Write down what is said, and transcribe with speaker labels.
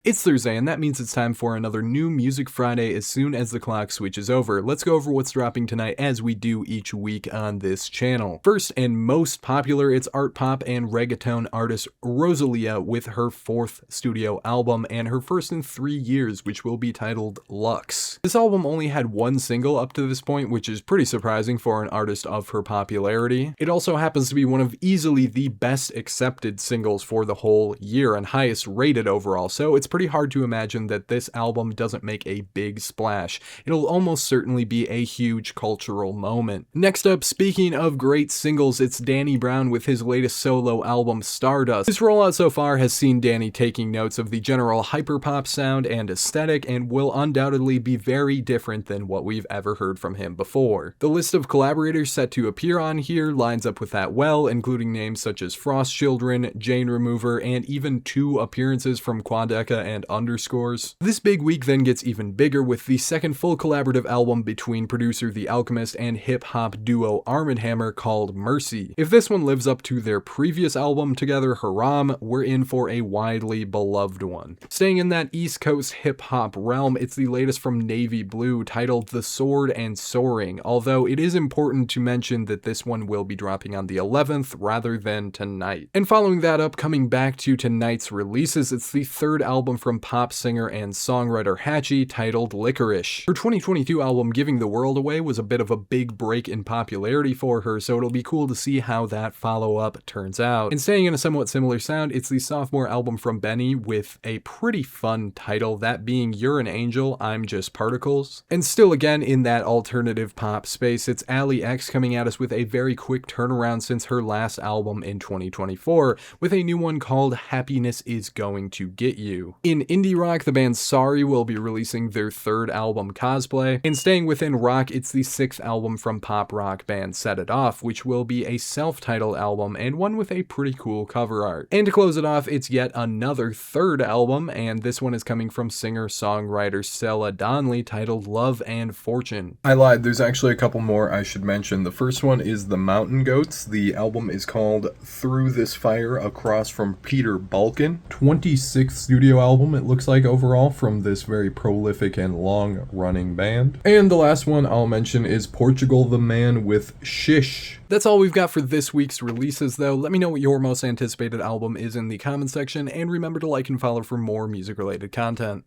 Speaker 1: It's Thursday, and that means it's time for another new Music Friday as soon as the clock switches over. Let's go over what's dropping tonight as we do each week on this channel. First and most popular, it's art pop and reggaeton artist Rosalía with her 4th studio album and her first in 3 years, which will be titled Lux. This album only had one single up to this point, which is pretty surprising for an artist of her popularity. It also happens to be one of easily the best accepted singles for the whole year and highest rated overall, so it's pretty hard to imagine that this album doesn't make a big splash. It'll almost certainly be a huge cultural moment. Next up, speaking of great singles, it's Danny Brown with his latest solo album, Stardust. This rollout so far has seen Danny taking notes of the general hyperpop sound and aesthetic, and will undoubtedly be very different than what we've ever heard from him before. The list of collaborators set to appear on here lines up with that well, including names such as Frost Children, Jane Remover, and even 2 appearances from Quadeca and Underscores. This big week then gets even bigger with the second full collaborative album between producer The Alchemist and hip-hop duo Armand called Mercy. If this one lives up to their previous album together, Haram, we're in for a widely beloved one. Staying in that East Coast hip-hop realm, it's the latest from Navy Blue titled The Sword and Soaring, although it is important to mention that this one will be dropping on the 11th rather than tonight. And following that up, coming back to tonight's releases, it's the 3rd album from pop singer and songwriter Hatchie titled Licorice. Her 2022 album Giving the World Away was a bit of a big break in popularity for her, so it'll be cool to see how that follow-up turns out. And staying in a somewhat similar sound, it's the sophomore album from Benny with a pretty fun title, that being You're an Angel, I'm Just Particles. And still again in that alternative pop space, it's Ali X coming at us with a very quick turnaround since her last album in 2024, with a new one called Happiness Is Going to Get You. In indie rock, the band Sorry will be releasing their 3rd album, Cosplay, and staying within rock, it's the 6th album from pop rock band Set It Off, which will be a self-titled album and one with a pretty cool cover art. And to close it off, it's yet another 3rd album, and this one is coming from singer-songwriter Stella Donnelly titled Love and Fortune. I lied, there's actually a couple more I should mention. The first one is The Mountain Goats. The album is called Through This Fire, across from Peter Balkan. 26th studio album, it looks like, overall, from this very prolific and long-running band. And the last one I'll mention is Portugal the Man with Shish. That's all we've got for this week's releases, though. Let me know what your most anticipated album is in the comment section, and remember to like and follow for more music-related content.